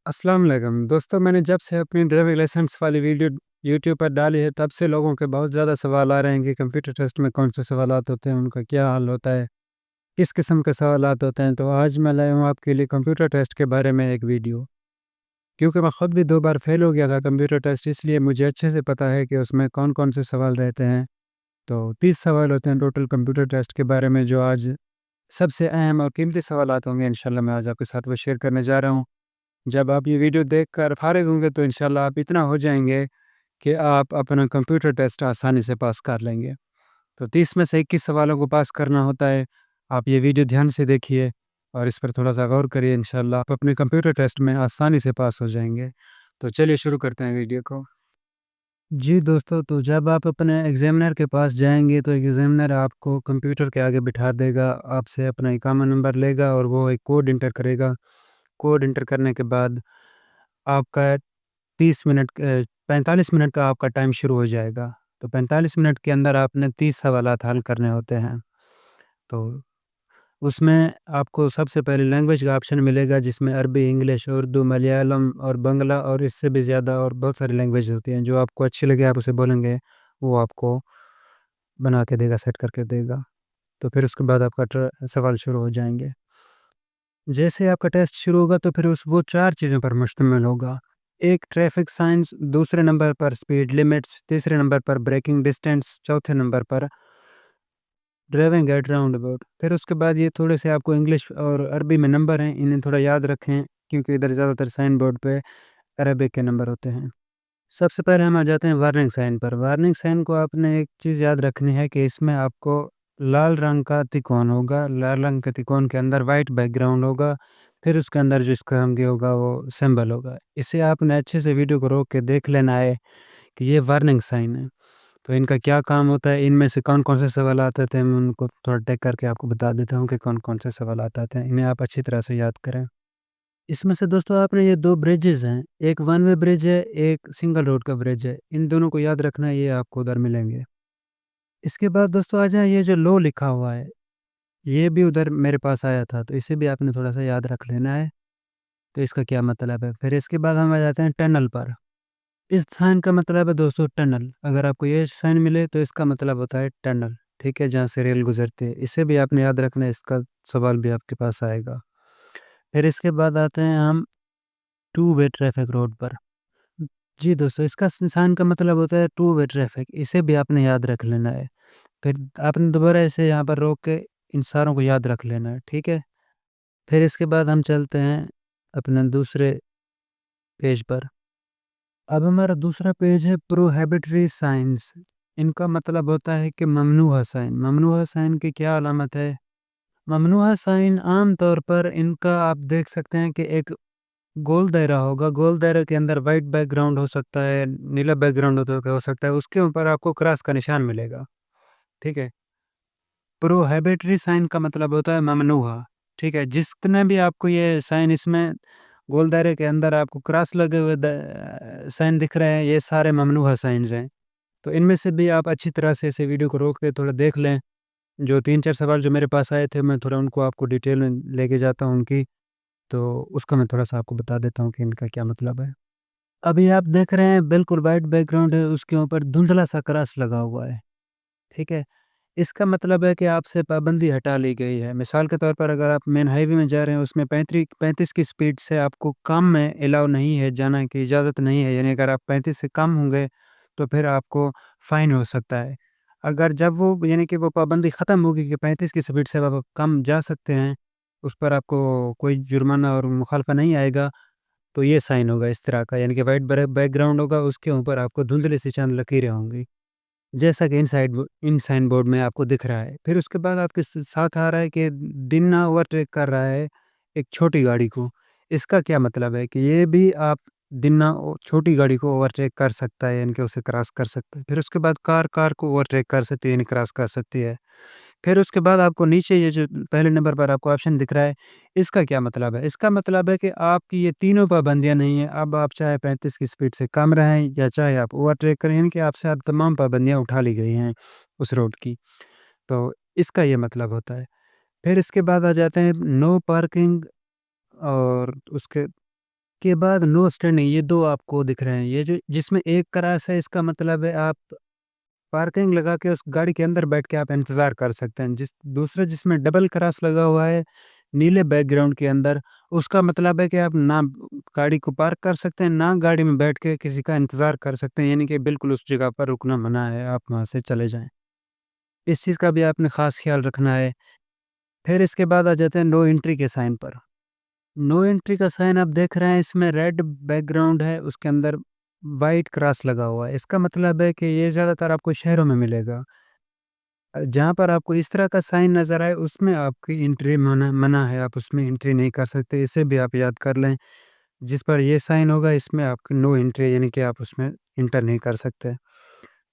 अस्सलाम वालेकुम दोस्तों, मैंने जब से अपनी ड्राइविंग लाइसेंस वाली वीडियो यूट्यूब पर डाली है, तब से लोगों के बहुत ज़्यादा सवाल आ रहे हैं कि कंप्यूटर टेस्ट में कौन से सवालात होते हैं, उनका क्या हल होता है, किस किस्म के सवालात होते हैं। तो आज मैं लाया हूँ आपके लिए कंप्यूटर टेस्ट के बारे में एक वीडियो। क्योंकि मैं खुद भी 2 बार फेल हो गया था कंप्यूटर टेस्ट, इसलिए मुझे अच्छे से पता है कि उसमें कौन-कौन से सवाल रहते हैं। तो 30 सवाल होते हैं टोटल कंप्यूटर टेस्ट के बारे में, जो आज सबसे अहम और कीमती सवालात होंगे इंशाल्लाह मैं आज आपके साथ वो शेयर करने जा रहा हूँ। जब आप ये वीडियो देखकर फ़ारिग होंगे तो इंशाल्लाह आप इतना हो जाएँगे कि आप अपना कंप्यूटर टेस्ट आसानी से पास कर लेंगे। तो 30 में से 21 सवालों को पास करना होता है। आप ये वीडियो ध्यान से देखिए और इस पर थोड़ा-सा गौर करिए, इंशाल्लाह आप अपने कंप्यूटर टेस्ट में आसानी से पास हो जाएँगे। तो चलिए शुरू करते हैं वीडियो को। जी दोस्तों, तो जब आप अपने एग्ज़ामिनर के पास जाएँगे तो एग्ज़ामिनर आपको कंप्यूटर के आगे बिठा देगा, आपसे अपना इकामा नंबर लेगा और वो एक कोड एंटर करेगा। कोड एंटर करने के बाद आपका 45 मिनट का आपका टाइम शुरू हो जाएगा। तो 45 मिनट के अंदर आपने 30 सवालात हल करने होते हैं। तो उसमें आपको सबसे पहले लैंग्वेज का ऑप्शन मिलेगा, जिसमें अरबी, इंग्लिश, उर्दू, मलयालम और बंगला और इससे भी ज़्यादा और बहुत सारी लैंग्वेज होती हैं। जो आपको अच्छी लगे आप उसे बोलेंगे, वो आपको बना के देगा, सेट करके देगा। तो फिर उसके बाद आपका सवाल शुरू हो जाएँगे। जैसे ही आपका टेस्ट शुरू होगा तो फिर उस वो 4 चीज़ों पर मुश्तमिल होगा। एक ट्रैफ़िक साइंस, दूसरे नंबर पर स्पीड लिमिट्स, तीसरे नंबर पर ब्रेकिंग डिस्टेंस, चौथे नंबर पर ड्राइविंग एट राउंड अबाउट। फिर उसके बाद ये थोड़े से आपको इंग्लिश और अरबी में नंबर हैं, इन्हें थोड़ा याद रखें क्योंकि इधर ज़्यादातर साइन बोर्ड पे अरबिक के नंबर होते हैं। सबसे पहले हम आ जाते हैं वार्निंग साइन पर। वार्निंग साइन को आपने एक चीज़ याद रखनी है कि इसमें आपको लाल रंग का तिकोन होगा, लाल रंग के तिकोन के अंदर वाइट बैकग्राउंड होगा, फिर उसके अंदर जो इसका आगे होगा वो सिंबल होगा। इसे आपने अच्छे से वीडियो को रोक के देख लेना है कि ये वार्निंग साइन है। तो इनका क्या काम होता है, इनमें से कौन-कौन से सवाल आते थे, मैं उनको थोड़ा टिक करके आपको बता देता हूँ कि कौन-कौन से सवाल आते हैं। इन्हें आप अच्छी तरह से याद करें। इसमें से दोस्तों आपने ये 2 ब्रिजेज़ हैं, एक वन वे ब्रिज है, एक सिंगल रोड का ब्रिज है। इन दोनों को याद रखना है, ये आपको उधर मिलेंगे। इसके बाद दोस्तों आ जाएँ, ये जो लो लिखा हुआ है, ये भी उधर मेरे पास आया था, तो इसे भी आपने थोड़ा-सा याद रख लेना है, तो इसका क्या मतलब है। फिर इसके बाद हम आ जाते हैं टनल पर। इस साइन का मतलब है दोस्तों टनल। अगर आपको ये साइन मिले तो इसका मतलब होता है टनल, ठीक है? जहाँ से रेल गुज़रती है। इसे भी आपने याद रखना है, इसका सवाल भी आपके पास आएगा। फिर इसके बाद आते हैं हम टू वे ट्रैफ़िक रोड पर। जी दोस्तों, इसका साइन का मतलब होता है टू वे ट्रैफ़िक, इसे भी आपने याद रख लेना है। फिर आपने दोबारा इसे यहाँ पर रोक के इन सारों को याद रख लेना है, ठीक है? फिर इसके बाद हम चलते हैं अपने दूसरे पेज पर। अब हमारा दूसरा पेज है प्रोहिबिटरी साइन्स। इनका मतलब होता है कि ममनूहा साइन। ममनूहा साइन की क्या अलामत है? ममनूहा साइन आम तौर पर इनका आप देख सकते हैं कि एक गोल दायरा होगा, गोल दायरे के अंदर व्हाइट बैकग्राउंड हो सकता है, नीला बैकग्राउंड हो सकता है, उसके ऊपर आपको क्रॉस का निशान मिलेगा, ठीक है? प्रोहिबिटरी साइन का मतलब होता है ममनूहा, ठीक है? जितने भी आपको ये साइन इसमें गोल दायरे के अंदर आपको क्रॉस लगे हुए साइन दिख रहे हैं, ये सारे ममनूहा साइन्स हैं। तो इनमें से भी आप अच्छी तरह से इसे वीडियो को रोक के थोड़ा देख लें। जो 3-4 सवाल जो मेरे पास आए थे, मैं थोड़ा उनको आपको डिटेल में लेके जाता हूँ उनकी, तो उसका मैं थोड़ा-सा आपको बता देता हूँ कि इनका क्या मतलब है। अभी आप देख रहे हैं बिल्कुल व्हाइट बैकग्राउंड है, उसके ऊपर धुंधला-सा क्रॉस लगा हुआ है, ठीक है? इसका मतलब है कि आपसे पाबंदी हटा ली गई है। मिसाल के तौर पर अगर आप मेन हाईवे में जा रहे हैं, उसमें 35 की स्पीड से आपको कम में अलाउ नहीं है, जाने की इजाज़त नहीं है। यानी अगर आप 35 से कम होंगे, तो फिर आपको फ़ाइन हो सकता है। अगर जब वो यानी कि वो पाबंदी ख़त्म होगी कि 35 की स्पीड से अब आप कम जा सकते हैं, उस पर आपको कोई जुर्माना और मुखालफ़ा नहीं आएगा, तो ये साइन होगा इस तरह का। यानी कि व्हाइट बैकग्राउंड होगा, उसके ऊपर आपको धुंधली सी चंद लकीरें होंगी। जैसा कि इन साइन बोर्ड में आपको दिख रहा है। फिर उसके बाद आपके साथ आ रहा है कि डिन्ना ओवरटेक कर रहा है एक छोटी गाड़ी को। इसका क्या मतलब है कि ये भी आप डिन्ना छोटी गाड़ी को ओवरटेक कर सकता है, यानी कि उसे क्रॉस कर सकता है। फिर उसके बाद कार को ओवरटेक कर सकती है, यानी क्रॉस कर सकती है। फिर उसके बाद आपको नीचे ये जो पहले नंबर पर आपको ऑप्शन दिख रहा है, इसका क्या मतलब है? इसका मतलब है कि आपकी ये तीनों पाबंदियाँ नहीं हैं। अब आप चाहे 35 की स्पीड से कम रहें या चाहे आप ओवरटेक करें, यानी कि आपसे अब तमाम पाबंदियाँ उठा ली गई हैं उस रोड की। तो इसका ये मतलब होता है। फिर इसके बाद आ जाते हैं नो पार्किंग और उसके के बाद नो स्टैंडिंग, ये 2 आपको दिख रहे हैं। ये जो जिसमें एक क्रॉस है, इसका मतलब है आप पार्किंग लगा के उस गाड़ी के अंदर बैठ के आप इंतज़ार कर सकते हैं। दूसरा जिसमें डबल क्रॉस लगा हुआ है नीले बैकग्राउंड के अंदर, उसका मतलब है कि आप ना गाड़ी को पार्क कर सकते हैं, ना गाड़ी में बैठ के किसी का इंतज़ार कर सकते हैं, यानी कि बिल्कुल उस जगह पर रुकना मना है, आप वहाँ से चले जाएँ। इस चीज़ का भी आपने ख़ास ख़्याल रखना है। फिर इसके बाद आ जाते हैं नो एंट्री के साइन पर। नो एंट्री का साइन आप देख रहे हैं, इसमें रेड बैकग्राउंड है, उसके अंदर व्हाइट क्रॉस लगा हुआ है। इसका मतलब है कि ये ज़्यादातर आपको शहरों में मिलेगा। जहाँ पर आपको इस तरह का साइन नज़र आए, उसमें आपकी एंट्री मना मना है, आप उसमें एंट्री नहीं कर सकते। इसे भी आप याद कर लें। जिस पर ये साइन होगा, इसमें आपकी नो एंट्री, यानी कि आप उसमें एंटर नहीं कर सकते।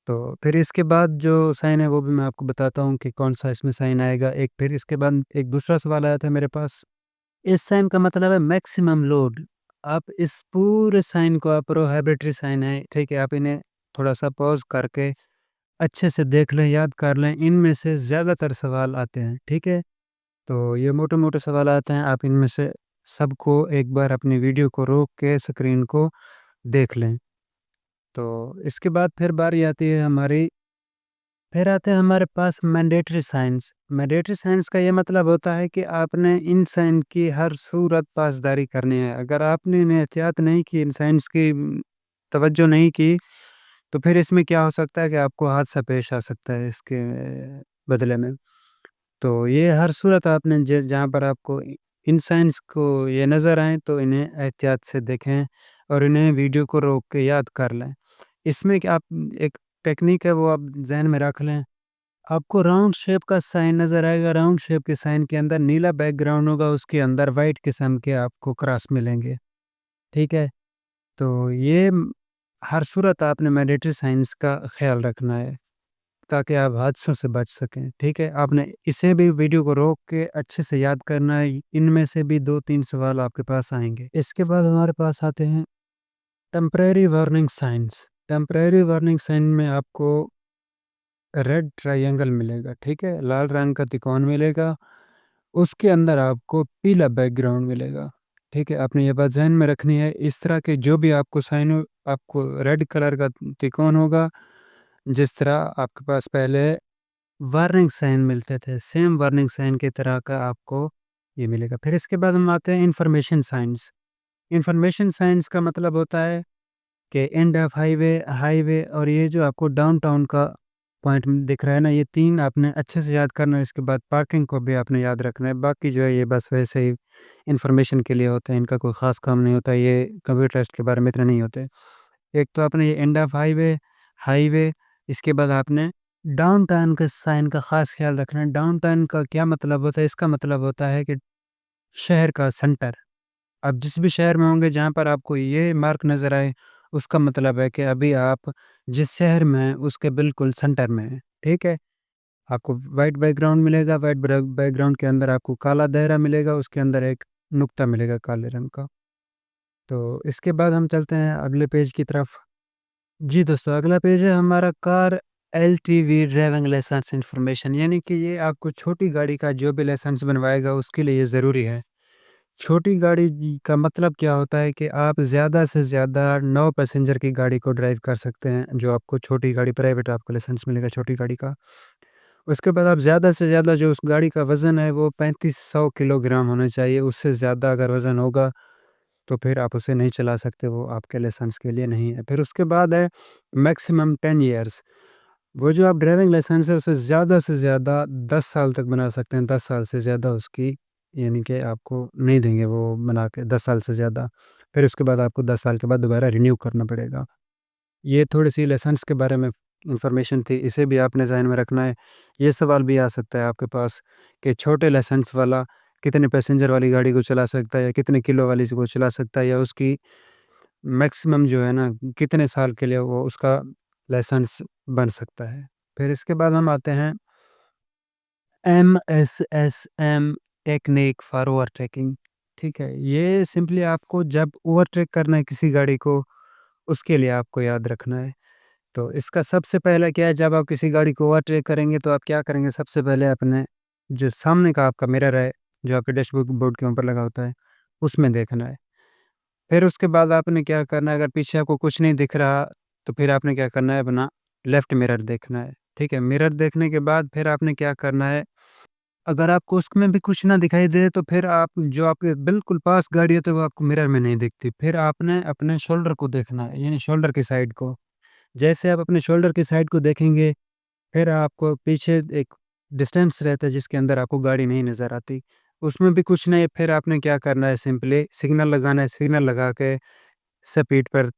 तो फिर इसके बाद जो साइन है वो भी मैं आपको बताता हूँ कि कौन-सा इसमें साइन आएगा। एक फिर इसके बाद एक दूसरा सवाल आया था मेरे पास। इस साइन का मतलब है मैक्सिमम लोड। आप इस पूरे साइन को, आप प्रोहिबिटरी साइन है, ठीक है? आप इन्हें थोड़ा-सा पॉज़ करके अच्छे से देख लें, याद कर लें। इनमें से ज़्यादातर सवाल आते हैं, ठीक है? तो ये मोटे-मोटे सवाल आते हैं, आप इनमें से सबको एक बार अपनी वीडियो को रोक के स्क्रीन को देख लें। तो इसके बाद फिर बारी आती है हमारी, फिर आते हैं हमारे पास मैंडेटरी साइंस। मैंडेटरी साइंस का ये मतलब होता है कि आपने इन साइन की हर सूरत पासदारी करनी है। अगर आपने इन्हें एहतियात नहीं की, इन साइंस की तवज्जो नहीं की, तो फिर इसमें क्या हो सकता है कि आपको हादसा पेश आ सकता है इसके बदले में। तो ये हर सूरत आपने जहाँ पर आपको इन साइंस को ये नज़र आएँ, तो इन्हें एहतियात से देखें और इन्हें वीडियो को रोक के याद कर लें। इसमें क्या आप एक टेक्नीक है, वो आप ज़हन में रख लें। आपको राउंड शेप का साइन नज़र आएगा, राउंड शेप के साइन के अंदर नीला बैकग्राउंड होगा, उसके अंदर व्हाइट किस्म के आपको क्रॉस मिलेंगे, ठीक है? तो ये हर सूरत आपने मैंडेटरी साइंस का ख़्याल रखना है, ताकि आप हादसों से बच सकें, ठीक है? आपने इसे भी वीडियो को रोक के अच्छे से याद करना है, इनमें से भी 2-3 सवाल आपके पास आएँगे। इसके बाद हमारे पास आते हैं temporary warning signs. Temporary warning sign में आपको रेड ट्रायंगल मिलेगा, ठीक है? लाल रंग का त्रिकोण मिलेगा, उसके अंदर आपको पीला बैकग्राउंड मिलेगा, ठीक है? आपने ये बात ज़हन में रखनी है। इस तरह के जो भी आपको साइन हो, आपको रेड कलर का त्रिकोण होगा, जिस तरह आपके पास पहले वार्निंग साइन मिलते थे, सेम वार्निंग साइन की तरह का आपको ये मिलेगा। फिर इसके बाद हम आते हैं इन्फॉर्मेशन साइंस। इन्फॉर्मेशन साइंस का मतलब होता है कि एंड ऑफ हाईवे, हाईवे और ये जो आपको डाउनटाउन का पॉइंट दिख रहा है ना, ये 3 आपने अच्छे से याद करना है। इसके बाद पार्किंग को भी आपने याद रखना है। बाकी जो है ये बस वैसे ही इन्फॉर्मेशन के लिए होते हैं, इनका कोई ख़ास काम नहीं होता, ये कंप्यूटर टेस्ट के बारे में इतने नहीं होते। एक तो आपने ये एंड ऑफ हाईवे, हाईवे, इसके बाद आपने डाउनटाउन के साइन का ख़ास ख़्याल रखना है। डाउनटाउन का क्या मतलब होता है? इसका मतलब होता है कि शहर का सेंटर। आप जिस भी शहर में होंगे जहाँ पर आपको ये मार्क नज़र आए, उसका मतलब है कि अभी आप जिस शहर में हैं उसके बिल्कुल सेंटर में हैं, ठीक है? आपको व्हाइट बैकग्राउंड मिलेगा, व्हाइट बैकग्राउंड के अंदर आपको काला दायरा मिलेगा, उसके अंदर एक नुक्ता मिलेगा काले रंग का। तो इसके बाद हम चलते हैं अगले पेज की तरफ। जी दोस्तों, अगला पेज है हमारा car LTV driving licence information, यानी कि ये आपको छोटी गाड़ी का जो भी लाइसेंस बनवाएगा उसके लिए ये ज़रूरी है। छोटी गाड़ी का मतलब क्या होता है कि आप ज़्यादा से ज़्यादा 9 पैसेंजर की गाड़ी को ड्राइव कर सकते हैं, जो आपको छोटी गाड़ी प्राइवेट आपको लाइसेंस मिलेगा छोटी गाड़ी का। उसके बाद आप ज़्यादा से ज़्यादा जो उस गाड़ी का वज़न है वो 3500 किलोग्राम होना चाहिए, उससे ज़्यादा अगर वज़न होगा तो फिर आप उसे नहीं चला सकते, वो आपके लाइसेंस के लिए नहीं है। फिर उसके बाद है मैक्सिमम 10 इयर्स, वो जो आप ड्राइविंग लाइसेंस है उसे ज़्यादा से ज़्यादा 10 साल तक बना सकते हैं, 10 साल से ज़्यादा उसकी यानी कि आपको नहीं देंगे वो बना के 10 साल से ज़्यादा। फिर उसके बाद आपको 10 साल के बाद दोबारा रिन्यू करना पड़ेगा। ये थोड़ी-सी लाइसेंस के बारे में इन्फॉर्मेशन थी, इसे भी आपने ज़हन में रखना है। ये सवाल भी आ सकता है आपके पास कि छोटे लाइसेंस वाला कितने पैसेंजर वाली गाड़ी को चला सकता है या कितने किलो वाली को चला सकता है, या उसकी मैक्सिमम जो है ना कितने साल के लिए वो उसका लाइसेंस बन सकता है। फिर इसके बाद हम आते हैं एमएसएसएम टेक्निक फॉर ओवरटेकिंग, ठीक है? ये सिंपली आपको जब ओवरटेक करना है किसी गाड़ी को, उसके लिए आपको याद रखना है। तो इसका सबसे पहला क्या है, जब आप किसी गाड़ी को ओवरटेक करेंगे तो आप क्या करेंगे, सबसे पहले अपने जो सामने का आपका मिरर है, जो आपके डैशबोर्ड बोर्ड के ऊपर लगा होता है, उसमें देखना है। फिर उसके बाद आपने क्या करना है, अगर पीछे आपको कुछ नहीं दिख रहा, तो फिर आपने क्या करना है, अपना लेफ्ट मिरर देखना है, ठीक है? मिरर देखने के बाद फिर आपने क्या करना है, अगर आपको उसमें भी कुछ ना दिखाई दे, तो फिर आप जो आपके बिल्कुल पास गाड़ी है, तो वो आपको मिरर में नहीं दिखती। फिर आपने अपने शोल्डर को देखना है, यानी शोल्डर की साइड को। जैसे आप अपने शोल्डर की साइड को देखेंगे, फिर आपको पीछे एक डिस्टेंस रहता है जिसके अंदर आपको गाड़ी नहीं नज़र आती। उसमें भी कुछ नहीं, फिर आपने क्या करना है, सिंपली सिग्नल लगाना है, सिग्नल लगा के स्पीड पर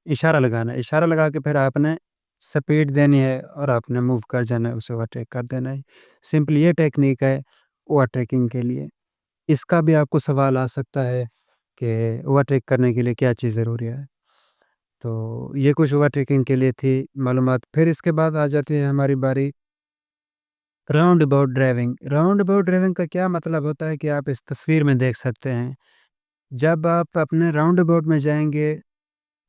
इशारा लगाना है। इशारा लगा के फिर आपने स्पीड देनी है और आपने मूव कर जाना है, उसे ओवरटेक कर देना है। सिंपली ये टेक्नीक है ओवरटेकिंग के लिए। इसका भी आपको सवाल आ सकता है कि ओवरटेक करने के लिए क्या चीज़ ज़रूरी है? तो ये कुछ ओवरटेकिंग के लिए थी मालूमात। फिर इसके बाद आ जाती है हमारी बारी round about driving. Round about driving का क्या मतलब होता है कि आप इस तस्वीर में देख सकते हैं। जब आप अपने राउंड अबाउट में जाएँगे,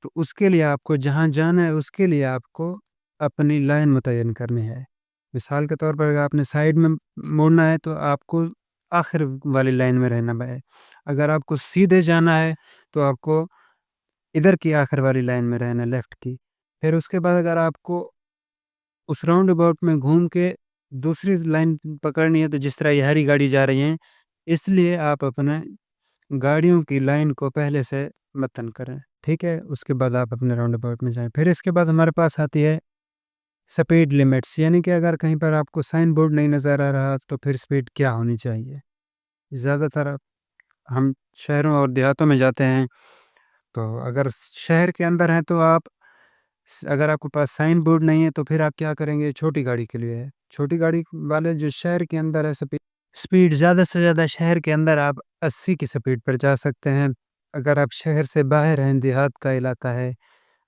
तो उसके लिए आपको जहाँ जाना है, उसके लिए आपको अपनी लाइन मुतय्यन करनी है। मिसाल के तौर पर अगर आपने साइड में मुड़ना है, तो आपको आखिर वाली लाइन में रहना है। अगर आपको सीधे जाना है, तो आपको इधर की आखिर वाली लाइन में रहना है, लेफ्ट की। फिर उसके बाद अगर आपको उस राउंड अबाउट में घूम के दूसरी लाइन पकड़नी है, तो जिस तरह ये हरी गाड़ी जा रही है, इसलिए आप अपने गाड़ियों की लाइन को पहले से मतन करें, ठीक है? उसके बाद आप अपने राउंड अबाउट में जाएँ। फिर इसके बाद हमारे पास आती है स्पीड लिमिट्स, यानी कि अगर कहीं पर आपको साइन बोर्ड नहीं नज़र आ रहा, तो फिर स्पीड क्या होनी चाहिए? ज़्यादातर हम शहरों और देहातों में जाते हैं, तो अगर शहर के अंदर हैं, तो आप अगर आपके पास साइन बोर्ड नहीं है, तो फिर आप क्या करेंगे, छोटी गाड़ी के लिए है। छोटी गाड़ी वाले जो शहर के अंदर है, स्पीड ज़्यादा से ज़्यादा शहर के अंदर आप 80 की स्पीड पर जा सकते हैं। अगर आप शहर से बाहर हैं, देहात का इलाका है,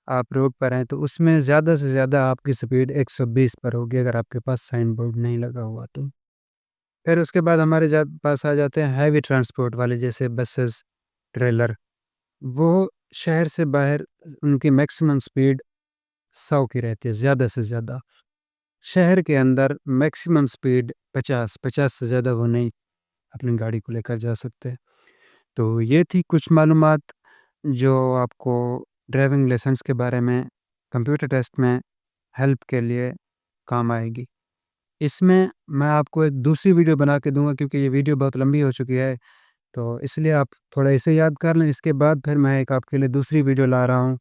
आप रोड पर हैं, तो उसमें ज़्यादा से ज़्यादा आपकी स्पीड 120 पर होगी, अगर आपके पास साइन बोर्ड नहीं लगा हुआ तो। फिर उसके बाद हमारे पास आ जाते हैं हैवी ट्रांसपोर्ट वाले, जैसे बसेस, ट्रेलर। वो शहर से बाहर उनकी मैक्सिमम स्पीड 100 की रहती है, ज़्यादा से ज़्यादा। शहर के अंदर मैक्सिमम स्पीड 50 से ज़्यादा वो नहीं अपनी गाड़ी को लेकर जा सकते। तो ये थी कुछ मालूमात जो आपको ड्राइविंग लाइसेंस के बारे में कंप्यूटर टेस्ट में हेल्प के लिए काम आएगी। इसमें मैं आपको एक दूसरी वीडियो बना के दूँगा, क्योंकि ये वीडियो बहुत लंबी हो चुकी है, तो इसलिए आप थोड़ा इसे याद कर लें। इसके बाद फिर मैं एक आपके लिए दूसरी वीडियो ला रहा हूँ,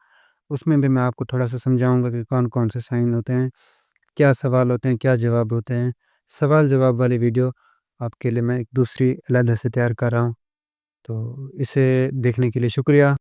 उसमें भी मैं आपको थोड़ा-सा समझाऊँगा कि कौन-कौन से साइन होते हैं, क्या सवाल होते हैं, क्या जवाब होते हैं। सवाल-जवाब वाली वीडियो आपके लिए मैं एक दूसरी अलग से तैयार कर रहा हूँ। तो इसे देखने के लिए शुक्रिया।